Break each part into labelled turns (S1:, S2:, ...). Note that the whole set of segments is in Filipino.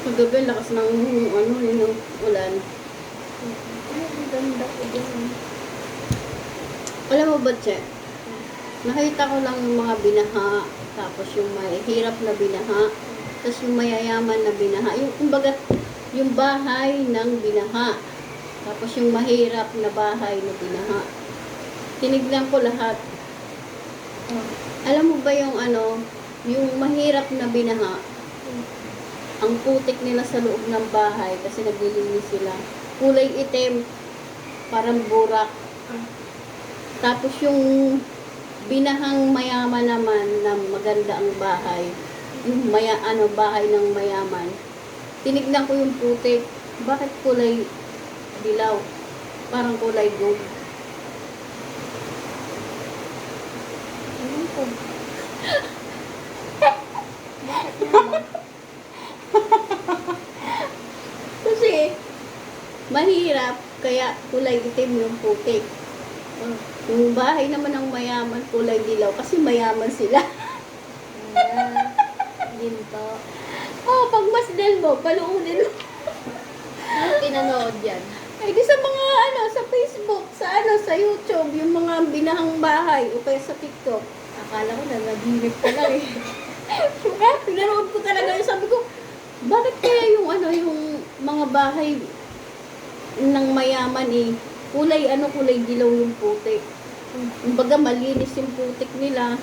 S1: Kagabi, lakas ng ano, yung ulan.
S2: Ay, ang ganda ko dyan.
S1: Alam mo ba, Che? Nakita ko lang yung mga binaha, tapos yung may hirap na binaha, tapos yung mayayaman na binaha. Yung, kumbaga, yung bahay ng binaha, tapos yung mahirap na bahay na binaha. Tinignan ko lahat. Alam mo ba yung ano, yung mahirap na binaha, ang putik nila sa loob ng bahay kasi naglilinis sila. Kulay itim, parang burak. Tapos yung binahang mayaman naman na maganda ang bahay, yung bahay ng mayaman. Tinignan ko yung putik. Bakit kulay dilaw? Parang kulay gold.
S2: Ano ko? Bakit naman?
S1: Kasi mahirap, kaya kulay itim yung putik. Yung bahay naman ng mayaman, kulay dilaw kasi mayaman sila.
S2: Ginto.
S1: Oh, pag masdan mo, paluunin mo.
S2: Ano pinanood yan?
S1: Ay, di sa mga ano, sa Facebook, sa ano, sa YouTube, yung mga binahang bahay, o kaya sa TikTok.
S2: Akala ko na naginip ka lang eh.
S1: Pinanood ko talaga yun. Sabi ko, bakit kaya yung ano, yung mga bahay ng mayaman eh, kulay dilaw yung putik. Kumbaga malinis yung putik nila.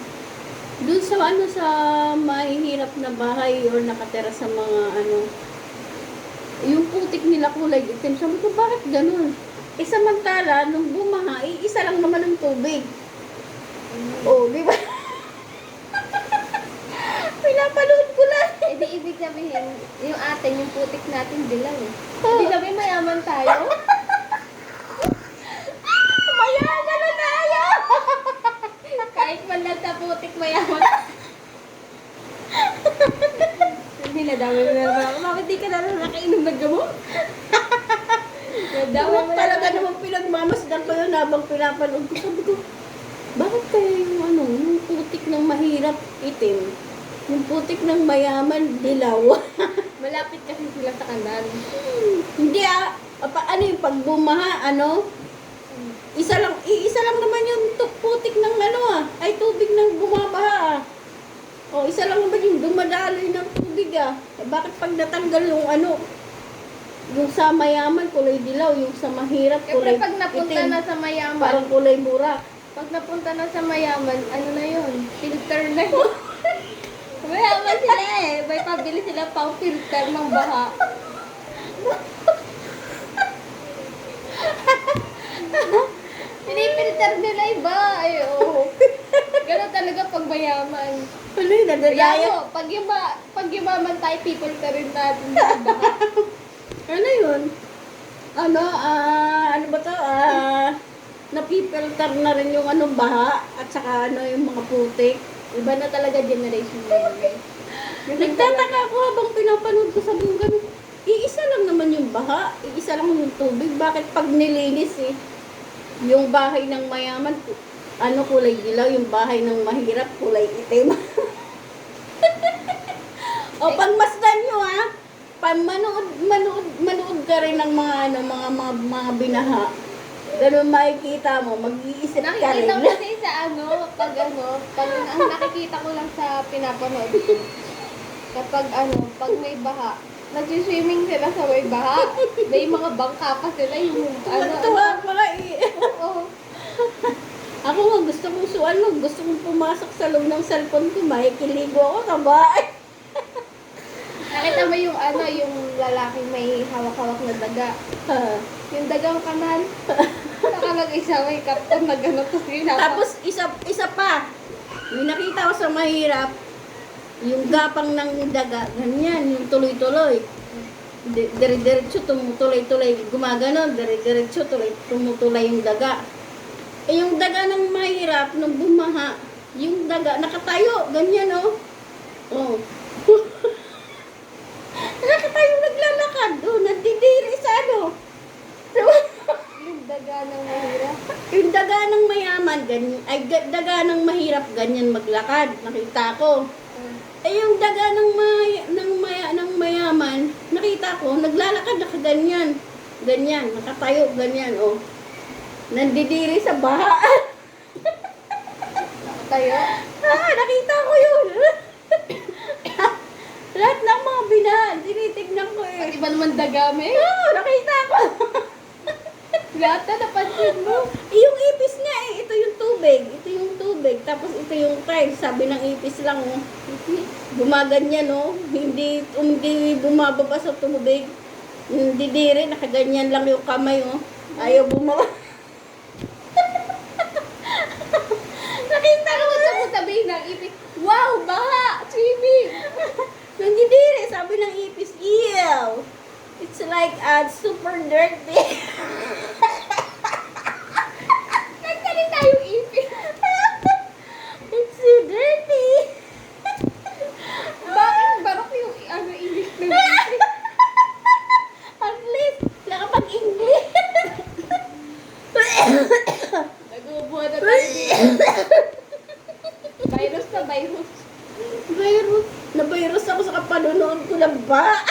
S1: Doon sa ano, sa mahihirap na bahay or nakatera sa mga ano, yung putik nila kulay itim. Sabi ko, bakit ganun? Eh, samantala, nung bumaha, isa lang naman ang tubig. Oh, di ba? Pinapanood ko lang.
S2: Eh di ibig sabihin, yung atin, yung putik natin dilaw eh. Hindi sabihin mayaman tayo?
S1: Mayaman na tayo!
S2: Kahit man lang sa putik mayaman. Hindi nadami mo na naman. Bakit di ka na lang nakainom ng gamot? Nadami mo na
S1: Talaga
S2: naman.
S1: naman pinagmamasdan ko yun habang pinapanood ko. Sabi ko, bakit kaya yung ano, yung putik ng mahirap itim, yung putik ng mayaman dilaw?
S2: Malapit kasi sila sa kanan.
S1: Hindi ano yung pagbumaha, ano? Iisa lang naman yung putik ng ano ay tubig ng bumabaha O, isa lang naman yung dumadaloy ng tubig Eh, bakit pag natanggal yung ano, yung sa mayaman kulay dilaw, yung sa mahirap kulay
S2: Siyempre pag napunta
S1: itim,
S2: na sa mayaman,
S1: parang kulay burak.
S2: pag napunta na sa mayaman, ano na yun? Filter na yun. Mayaman sila eh. May pabili sila pang filter ng baha. Pinipilter nila iba. Ay, oo. Ganun talaga pag mayaman.
S1: Ano yun, nadadaya?
S2: Kaya mo, pag yumaman tayo, pipilterin natin sa baha.
S1: Ano yun? Ano, ano ba to? Napipilter na rin yung ano, baha at saka ano, yung mga putik.
S2: Iba na talaga generation na yun eh.
S1: Nagtataka ako habang pinapanood ko sa buong ganun. Iisa lang naman yung baha, iisa lang yung tubig. Bakit pag nilinis yung bahay ng mayaman, ano kulay dilaw, yung bahay ng mahirap, kulay itim. O pagmasdan nyo pag manood ka rin ng mga ano, mga binaha. Ganun makikita mo, mag-iisip ka rin.
S2: Nakikita ko kasi sa pag ang nakikita ko lang sa pinapanood ko. Kapag pag may baha, nag-swimming sila sa may baha. May mga bangka pa sila yung
S1: Tuwa pala
S2: Oo.
S1: Ako nga, gusto kong pumasok sa loob ng cellphone ko, makikiligo ako sa bahay.
S2: Nakita mo yung lalaking may hawak-hawak na daga. Yung dagang kanal. Nakalag-isa may kapton na gano'n to sila.
S1: Tapos, isa pa, may nakita ko sa mahirap, yung gapang ng daga, ganyan, yung tuloy-tuloy. Dire-diretso, tumutuloy-tuloy, gumaganon, dire-diretso, tumutulay yung daga. Eh, yung daga ng mahirap, nung bumaha, yung daga, nakatayo, ganyan, Oh. Nakatayo, naglalakad, nandidiri sa
S2: Yung daga ng mahirap.
S1: Yung daga ng mayaman, ganyan, daga ng mahirap, ganyan maglakad, nakita ko. Eh, yung daga ng mayaman, nakita ko, naglalakad na ganyan. Ganyan, nakatayo, ganyan, oh. Nandidiri sa baha.
S2: Tayo.
S1: Nakita ko yun. Lahat ng mga binahan, tinitignan ko eh.
S2: Iba naman dagami.
S1: Nakita ko.
S2: Lahat na napansin mo.
S1: Yung ipis nga eh, ito yung tubig. Ito yung tubig. Tapos ito yung tiles. Sabi ng ipis lang, oh. Gumaganyan, oh. Hindi bumababa sa tubig. Hindi diri, nakaganyan lang yung kamay, oh. Ayaw bumaba. Nakita ko.
S2: Ano mo sabihin ng ipis? Wow, baha! Swimming!
S1: Hindi diri, sabi ng ipis, ew. It's like super dirty.
S2: Nagsalita yung ipis.
S1: It's so dirty.
S2: Bakit barok yung English ng ipis?
S1: At least, nakapag-English.
S2: Nag-ubuhan na tayo dito. Virus na virus.
S1: Virus. Na-virus ako sa kapanonood ko ng ba.